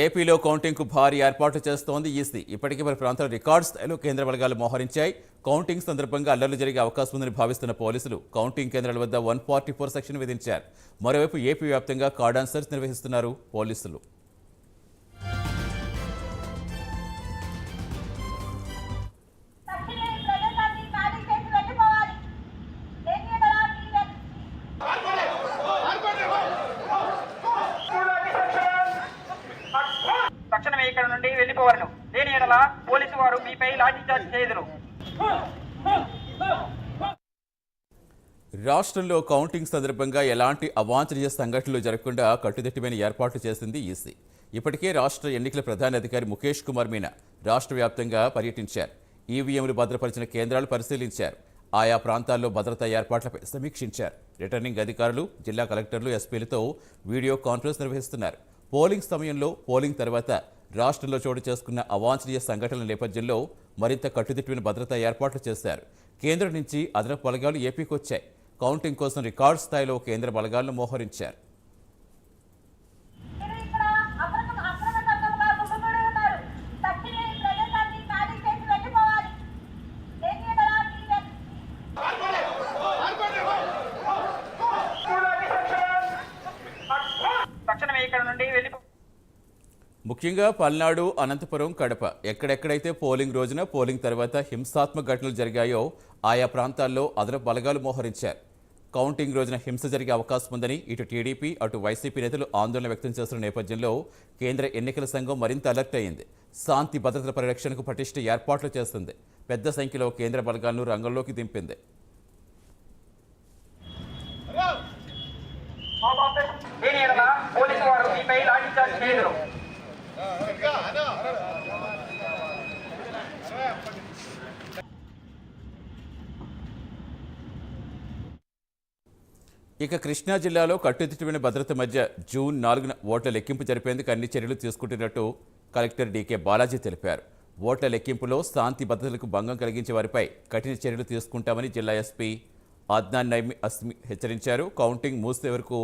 ఏపీలో కౌంటింగ్కు భారీ ఏర్పాట్లు చేస్తోంది ఈసీ. ఇప్పటికే పలు ప్రాంతాల్లో రికార్డు స్థాయిలో కేంద్ర బలగాలు మోహరించాయి. కౌంటింగ్ సందర్భంగా అల్లర్లు జరిగే అవకాశం ఉందని భావిస్తున్న పోలీసులు కౌంటింగ్ కేంద్రాల వద్ద 144 సెక్షన్ విధించారు. మరోవైపు ఏపీ వ్యాప్తంగా కార్డాన్ సెర్చ్ నిర్వహిస్తున్నారు పోలీసులు. తక్షణమే ఇక్కడ నుండి వెళ్లిపోవలను. లేని ఎడల పోలీసు వారు మీపై లాఠీచార్జ్ చేయుదురు. రాష్ట్రంలో కౌంటింగ్ సందర్భంగా ఎలాంటి అవాంఛనీయ సంఘటనలు జరగకుండా కట్టుదిట్టమైన ఏర్పాట్లు చేసింది ఈసీ. ఇప్పటికే రాష్ట్ర ఎన్నికల ప్రధాన అధికారి ముఖేష్ కుమార్ మీనా రాష్ట్ర వ్యాప్తంగా పర్యటించారు. ఈవీఎంలు భద్రపరిచిన కేంద్రాలు పరిశీలించారు. ఆయా ప్రాంతాల్లో భద్రతా ఏర్పాట్లపై సమీక్షించారు. రిటర్నింగ్ అధికారులు, జిల్లా కలెక్టర్లు, ఎస్పీలతో వీడియో కాన్ఫరెన్స్ నిర్వహిస్తున్నారు. పోలింగ్ సమయంలో, పోలింగ్ తర్వాత రాష్ట్రంలో చోటు చేసుకున్న అవాంఛనీయ సంఘటనల నేపథ్యంలో మరింత కట్టుదిట్టమైన భద్రతా ఏర్పాట్లు చేశారు. కేంద్రం నుంచి అదనపు బలగాలు ఏపీకి వచ్చాయి. కౌంటింగ్ కోసం రికార్డు స్థాయిలో కేంద్ర బలగాలను మోహరించారు. ముఖ్యంగా పల్నాడు, అనంతపురం, కడప ఎక్కడెక్కడైతే పోలింగ్ రోజున, పోలింగ్ తర్వాత హింసాత్మక ఘటనలు జరిగాయో ఆయా ప్రాంతాల్లో అదనపు బలగాలు మోహరించారు. కౌంటింగ్ రోజున హింస జరిగే అవకాశం ఉందని ఇటు టీడీపీ, అటు వైసీపీ నేతలు ఆందోళన వ్యక్తం చేస్తున్న నేపథ్యంలో కేంద్ర ఎన్నికల సంఘం మరింత అలర్ట్ అయింది. శాంతి భద్రతల పరిరక్షణకు పటిష్ట ఏర్పాట్లు చేస్తుంది. పెద్ద సంఖ్యలో కేంద్ర బలగాలను రంగంలోకి దింపింది. ఇక కృష్ణా జిల్లాలో కట్టుదిట్టమైన భద్రత మధ్య జూన్ 4న ఓట్ల లెక్కింపు జరిపేందుకు అన్ని చర్యలు తీసుకుంటున్నట్టు కలెక్టర్ డీకే బాలాజీ తెలిపారు. ఓట్ల లెక్కింపులో శాంతి భద్రతలకు భంగం కలిగించే వారిపై కఠిన చర్యలు తీసుకుంటామని జిల్లా ఎస్పీ అద్నాన్ నైమి అస్మి హెచ్చరించారు. కౌంటింగ్ ముగిసే వరకు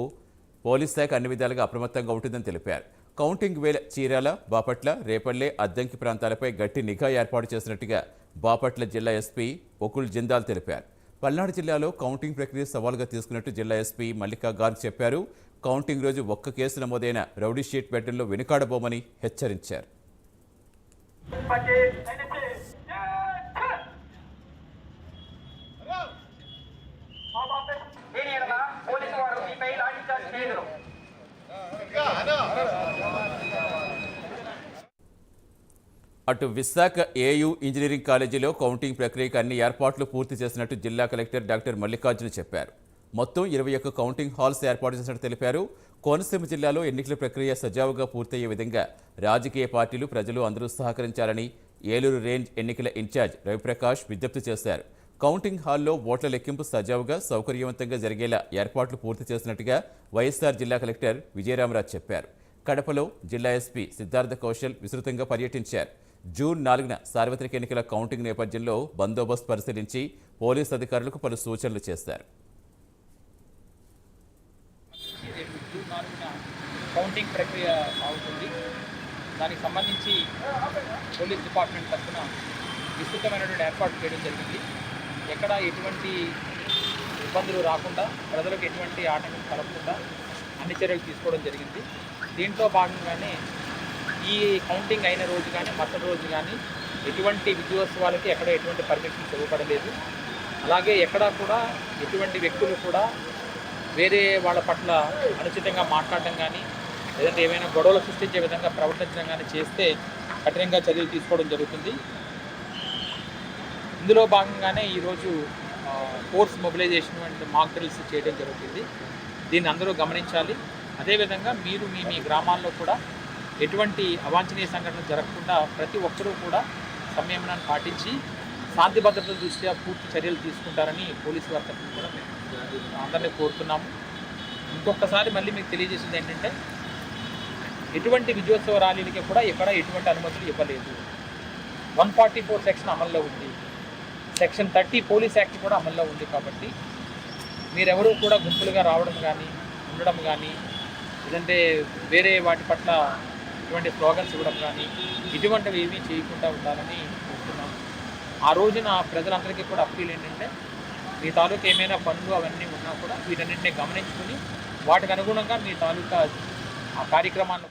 పోలీస్ శాఖ అన్ని విధాలుగా అప్రమత్తంగా ఉంటుందని తెలిపారు. కౌంటింగ్ వేళ చీరాల, బాపట్ల, రేపల్లె, అద్దంకి ప్రాంతాలపై గట్టి నిఘా ఏర్పాటు చేసినట్టుగా బాపట్ల జిల్లా ఎస్పీ ఒకుల్ జిందాల్ తెలిపారు. పల్నాడు జిల్లాలో కౌంటింగ్ ప్రక్రియ సవాలుగా తీసుకున్నట్టు జిల్లా ఎస్పీ మల్లికా గార్గ్ చెప్పారు. కౌంటింగ్ రోజు ఒక్క కేసు నమోదైన రౌడీ షీట్ పెట్టడంలో వెనుకాడబోమని హెచ్చరించారు. అటు విశాఖ ఏయూ ఇంజనీరింగ్ కాలేజీలో కౌంటింగ్ ప్రక్రియకు అన్ని ఏర్పాట్లు పూర్తి చేసినట్టు జిల్లా కలెక్టర్ డాక్టర్ మల్లికార్జున చెప్పారు. మొత్తం 21 కౌంటింగ్ హాల్స్ ఏర్పాటు చేసినట్టు తెలిపారు. కోనసీమ జిల్లాలో ఎన్నికల ప్రక్రియ సజావుగా పూర్తయ్యే విధంగా రాజకీయ పార్టీలు, ప్రజలు అందరూ సహకరించాలని ఏలూరు రేంజ్ ఎన్నికల ఇన్ఛార్జ్ రవిప్రకాష్ విజ్ఞప్తి చేశారు. కౌంటింగ్ హాల్లో ఓట్ల లెక్కింపు సజావుగా, సౌకర్యవంతంగా జరిగేలా ఏర్పాట్లు పూర్తి చేసినట్టుగా వైఎస్ఆర్ జిల్లా కలెక్టర్ విజయరామరాజు చెప్పారు. కడపలో జిల్లా ఎస్పీ సిద్ధార్థ కౌశల్ విస్తృతంగా పర్యటించారు. జూన్ 4న సార్వత్రిక ఎన్నికల కౌంటింగ్ నేపథ్యంలో బందోబస్తు పరిశీలించి పోలీసు అధికారులకు పలు సూచనలు చేశారు. కౌంటింగ్ ప్రక్రియ అవుతుంది. దానికి సంబంధించి పోలీస్ డిపార్ట్మెంట్ తరఫున విస్తృతమైనటువంటి ఏర్పాటు చేయడం జరిగింది. ఎక్కడ ఎటువంటి ఇబ్బందులు రాకుండా, ప్రజలకు ఎటువంటి ఆటంకం కలగకుండా అన్ని చర్యలు తీసుకోవడం జరిగింది. దీంట్లో భాగంగానే ఈ కౌంటింగ్ అయిన రోజు కానీ, మరుసటి రోజు కానీ ఎటువంటి విద్యోత్సవాలకి ఎక్కడ ఎటువంటి పర్మిషన్స్ ఇవ్వబడలేదు. అలాగే ఎక్కడా కూడా ఎటువంటి వ్యక్తులు కూడా వేరే వాళ్ళ పట్ల అనుచితంగా మాట్లాడటం కానీ, లేదంటే ఏమైనా గొడవలు సృష్టించే విధంగా ప్రవర్తించడం కానీ చేస్తే కఠినంగా చర్యలు తీసుకోవడం జరుగుతుంది. ఇందులో భాగంగానే ఈరోజు force mobilization and mock drills చేయడం జరుగుతుంది. దీన్ని అందరూ గమనించాలి. అదేవిధంగా మీరు మీ గ్రామాల్లో కూడా ఎటువంటి అవాంఛనీయ సంఘటనలు జరగకుండా ప్రతి ఒక్కరూ కూడా సంయమనాన్ని పాటించి శాంతి భద్రతల దృష్ట్యా పూర్తి చర్యలు తీసుకుంటారని పోలీసు వారి తరఫున కూడా మేము అందరినీ కోరుతున్నాము. ఇంకొకసారి మళ్ళీ మీకు తెలియజేసింది ఏంటంటే, ఎటువంటి విజయోత్సవ ర్యాలీలకి కూడా ఎక్కడ ఎటువంటి అనుమతులు ఇవ్వలేదు. 144 సెక్షన్ అమల్లో ఉంది. సెక్షన్ 30 పోలీస్ యాక్ట్ కూడా అమల్లో ఉంది. కాబట్టి మీరెవరూ కూడా గుంపులుగా రావడం కానీ, ఉండడం కానీ, లేదంటే వేరే వాటి పట్ల ఇటువంటి స్లోగన్స్ ఇవ్వడం కానీ ఇటువంటివి ఏమీ చేయకుండా ఉండాలని కోరుతున్నాము. ఆ రోజున ప్రజలందరికీ కూడా అప్పీల్ ఏంటంటే మీ తాలూకా ఏమైనా పనులు అవన్నీ ఉన్నా కూడా వీటన్నింటినీ గమనించుకుని వాటికి అనుగుణంగా మీ తాలూకా ఆ కార్యక్రమాన్ని